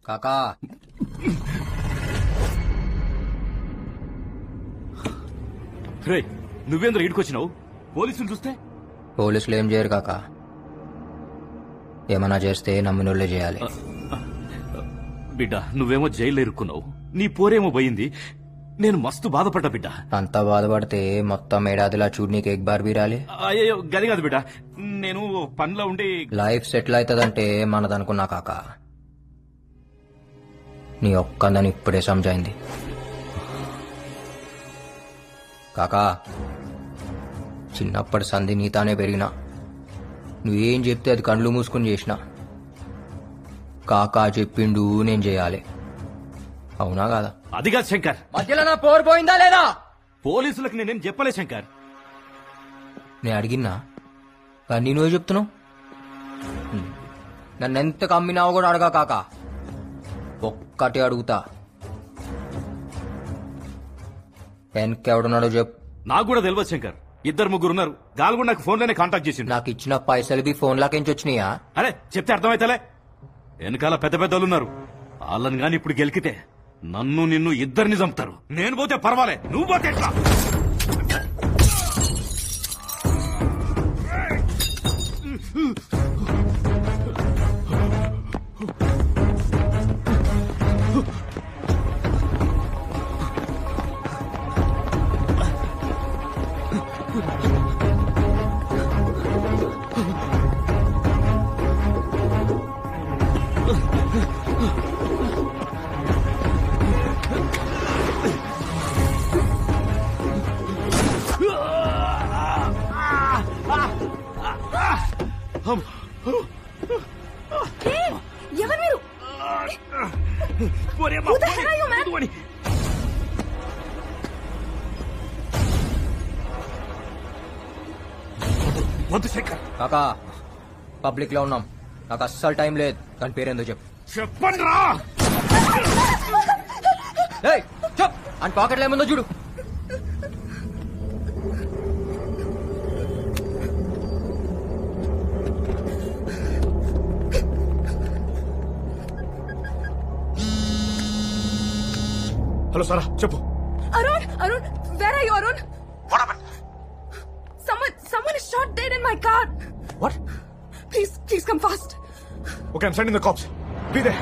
కాకా రే నువ్వేంద్ర ఈడుకొచ్చినావు? పోలీసులు చూస్తే? పోలీసులు ఏం చేయరు కాకా, ఏమన్నా చేస్తే నమ్మినోళ్లే చేయాలి. బిడ్డ నువ్వేమో జైల్లో ఇరుక్కున్నావు, నీ పోరేమో పోయింది. నేను మస్తు బాధపడ్డా బిడ్డ. అంతా బాధపడితే మొత్తం ఏడాదిలా చూడు నీకు ఎగ్ బార్ బీరాలి. అయ్యో గది కాదు బిడ్డ, నేను పనిలో ఉండి. లైఫ్ సెటిల్ అవుతుందంటే మనదనుకున్నా కాకా, నీ ఒక్కందని ఇప్పుడే సమజైంది. కాకా చిన్నప్పటి సంధి నీతానే పెరిగినా, నువ్వేం చెప్తే అది కండ్లు మూసుకుని చేసిన. కాకా చెప్పిండు నేను చేయాలి, అవునా కాదా? అది కాదు శంకర్, మధ్యలో నా పోరు పోయిందా లేదా? పోలీసులకు నేనేం చెప్పలే శంకర్. నేను అడిగినా కానీ నువ్వే చెప్తున్నావు. నన్ను ఎంత కమ్మినావు కూడా అడగా కాకా, ఒక్కటి అడుగుతా, వెనకెవడున్నాడో చెప్పు. నాకు కూడా తెలియదు శంకర్, 2-3 ఉన్నారు. గాలు కూడా నాకు ఫోన్ లోనే కాంటాక్ట్ చేసిండు. నాకు ఇచ్చిన పైసలు బి ఫోన్ లాకెంచి వచ్చినాయా? అరే చెప్తే అర్థమైతలే, వెనకాల పెద్ద పెద్దలు ఉన్నారు. వాళ్ళని గాని ఇప్పుడు గెలికితే నన్ను నిన్ను ఇద్దరిని చంపుతారు. నేను పోతే పర్వాలే, నువ్వు పోతే ఎట్లా? ఎవరు మీరు? Who the hell are you, man? వద్దు శంకర్. కాకా పబ్లిక్ లో ఉన్నాం, నాకు అస్సలు టైం లేదు. దాని పేరేందో చెప్పు. చెప్పండి రా. చెప్, అని పాకెట్లో ఏముందో చూడు. హలో సారా చెప్పు. Arun, where are you, Arun? What happened? Someone is shot dead in my car. What? Please come fast. Okay, I'm sending the cops. Be there.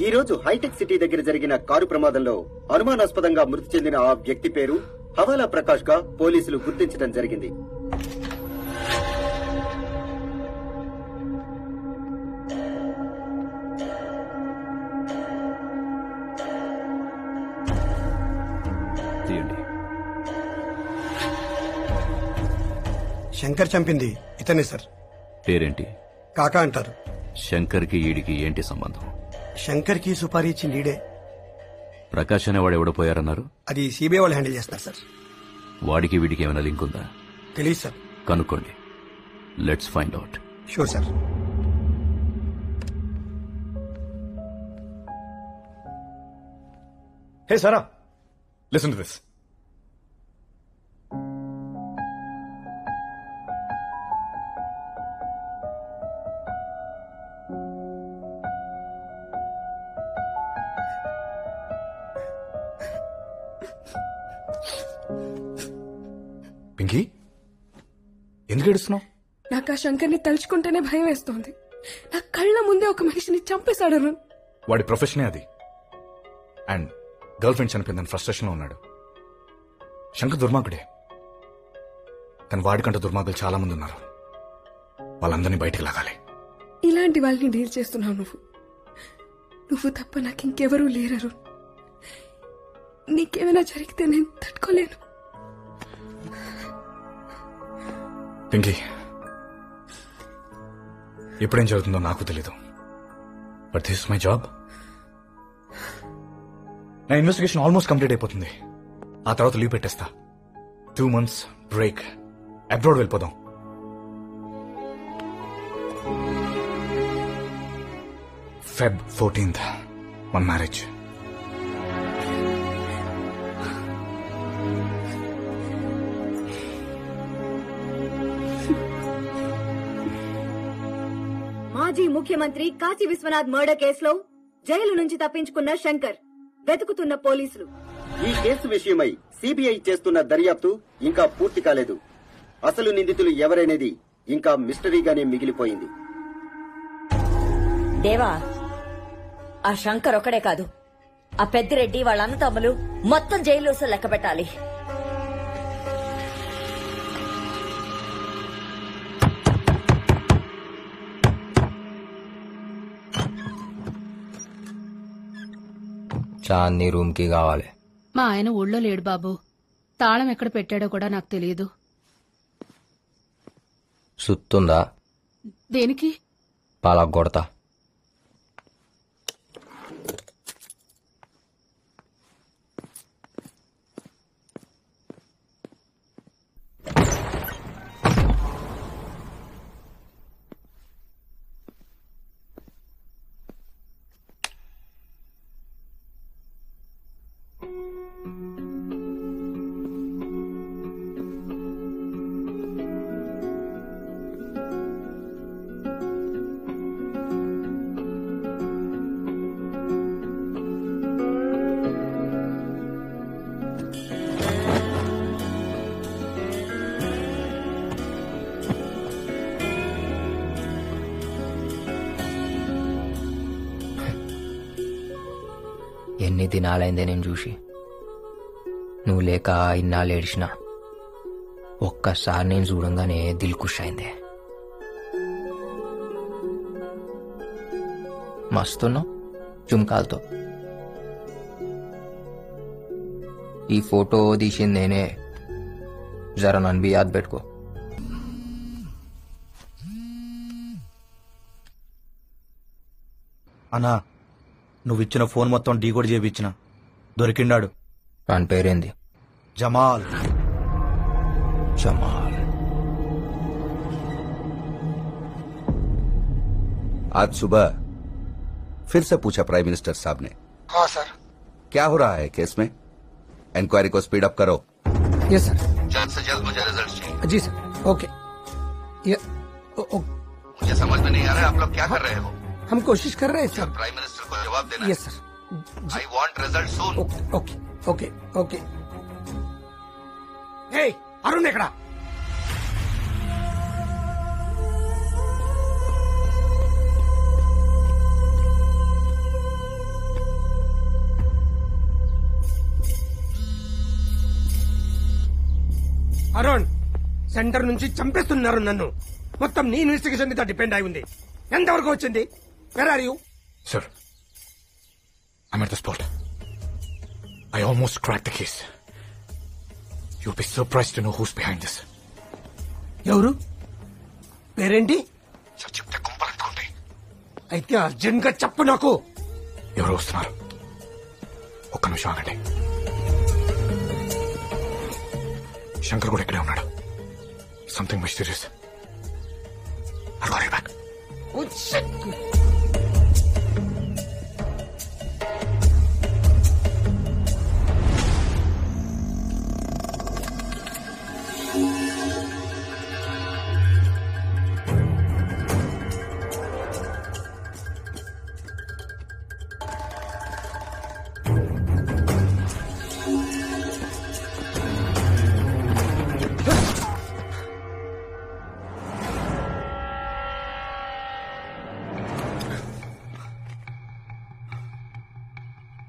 ఈ రోజు హైటెక్ సిటీ దగ్గర జరిగిన కారు ప్రమాదంలో అనుమానాస్పదంగా మృతి చెందిన ఆ వ్యక్తి పేరు హవాలా ప్రకాష్ గా పోలీసులు గుర్తించడం జరిగింది. శంకర్ చంపింది ఇతనే సార్. పేరేంటి? కాకా అంటారు. శంకర్ కి ఈడికి ఏంటి సంబంధం? శంకర్ కి సుపారీ ఇచ్చి లీడే. ప్రకాష్ అనేవాడు ఎవడపోయారన్నారు? అది సిబిఐ వాళ్ళు హ్యాండిల్ చేస్తారు సార్. వాడికి వీడికి ఏమైనా లింక్ ఉందా? తెలియదు సార్. కనుక్కోండి. Let's find out. Sure sir. Hey Sarah, listen to this. Pinky, ఎందుకు ఏడుస్తున్నావు? నాకు ఆ శంకర్ని తలుచుకుంటేనే భయం వేస్తోంది. నా కళ్ళ ముందే ఒక మనిషిని చంపేశాడు అరుణ్. వాడి ప్రొఫెషనే అది. అండ్ గర్ల్ ఫ్రెండ్ చనిపోయిందని ఫ్రస్ట్రేషన్ లో ఉన్నాడు. శంకర్ దుర్మార్గుడే, కానీ వాడికంటే దుర్మార్గులు చాలా మంది ఉన్నారు. వాళ్ళందరినీ బయటికి లాగాలి. ఇలాంటి వాళ్ళని డీల్ చేస్తున్నావు నువ్వు. నువ్వు తప్ప నాకు ఇంకెవరూ లేరు. నీకేమైనా జరిగితే నేను తట్టుకోలేను. పింకీ, ఎప్పుడేం జరుగుతుందో నాకు తెలీదు. But this is my job. నా ఇన్వెస్టిగేషన్ ఆల్మోస్ట్ కంప్లీట్ అయిపోతుంది. ఆ తర్వాత లీవ్ పెట్టేస్తా. 2 months బ్రేక్. అబ్రాడ్ వెళ్ళిపోదాం. Feb 14th మన మ్యారేజ్. మాజీ ముఖ్యమంత్రి కాశీ విశ్వనాథ్ మర్డర్ కేసులో జైలు నుంచి తప్పించుకున్న శంకర్ వెతుకుతున్న పోలీసులు. ఈ కేసు విషయమై సిబిఐ చేస్తున్న దర్యాప్తు ఇంకా పూర్తి కాలేదు. అసలు నిందితులు ఎవరనేది ఇంకా మిస్టరీగానే మిగిలిపోయింది. దేవా, ఆ శంకర్ ఒక్కడే కాదు, ఆ పెద్దిరెడ్డి వాళ్ళ అన్నతమ్ములు మొత్తం జైలు లెక్క పెట్టాలి. చాందీ రూమ్ కి కావాలి. మా ఆయన ఊళ్ళో లేడు బాబు. తాళం ఎక్కడ పెట్టాడో కూడా నాకు తెలియదు. సుత్తుందా? దేనికి? పాలగొడతా. ఎన్ని దినాలైందే నేను చూసి. నువ్వు లేక ఇన్నాళ్ళు ఏడిచిన. ఒక్కసారి నేను చూడంగానే దిల్ ఖుష్ అయిందే. మస్తున్నావు చుమ్కాలతో. ఈ ఫోటో తీసింది నేనే. జర నన్ను బి యాద్ పెట్టుకో. అన్నా, నువ్విచ్చిన ఫోన్ మొత్తం డీకోడ్ చేయించిన. దొరికిండాడు. వాని పేరేంది? జమాల్. జమాల్. आज सुबह फिर से पूछा प्राइम मिनिस्टर साहब ने। हाँ सर. क्या हो रहा है केस में? इंक्वायरी को स्पीड अप करो. Yes sir. जल्द से जल्द मुझे रिजल्ट चाहिए. जी सर. ओके. मुझे समझ में नहीं आ रहा है आप लोग क्या कर रहे हो. हम कोशिश कर रहे हैं सर. प्राइम मिनिस्टर को जवाब देना. Yes sir. I want result soon. Okay okay okay. Hey Arun ఎక్కడ? అరుణ్, సెంటర్ నుంచి చంపేస్తున్నారు నన్ను. మొత్తం నీ ఇన్వెస్టిగేషన్ మీద డిపెండ్ అయి ఉంది. ఎంతవరకు వచ్చింది? Where are you? Sir, I'm at the spot. I almost cracked the case. You'll be surprised to know who's behind this. ఎవరు? పేరేంటి? సార్ చెప్తే కుంపలంటుకుంటాయి. అయితే అర్జెంట్ గా చెప్పు నాకు. ఎవరు వస్తున్నారు? ఒక్క నిమిషం ఆగండి. శంకర్ కూడా ఇక్కడే ఉన్నాడు. Something mysterious. I'll call you back. Oh, shit.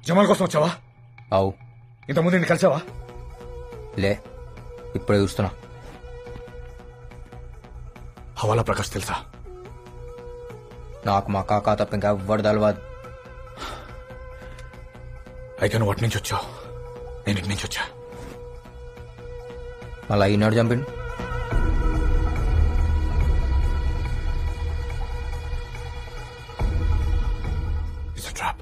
Jamal కోసం వచ్చావా? అవు. ఇంతకుముందు నిన్ను కలిసావా? లే, ఇప్పుడే చూస్తున్నా. హవాలా ప్రకాష్ తెలుసా? నాకు మా కాకా తప్ప ఇంకా ఎవ్వడు తెలవదు. అయితే నువ్వు అటు నుంచి వచ్చావు. నేను ఇటు నుంచి వచ్చా. అలా ఈనాడు చంపిండు. It's a trap.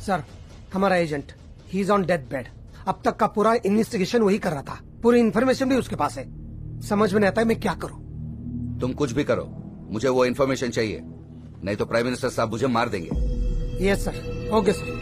सर, हमारा agent he is on death bed. अब तक का पूरा इन्वेस्टिगेशन वही कर रहा था. पूरी इन्फॉर्मेशन भी उसके पास है. समझ में नहीं आता है मैं क्या करूं. तुम कुछ भी करो, मुझे वो इन्फॉर्मेशन चाहिए, नहीं तो प्राइम मिनिस्टर साहब मुझे मार देंगे. Yes sir. Okay sir.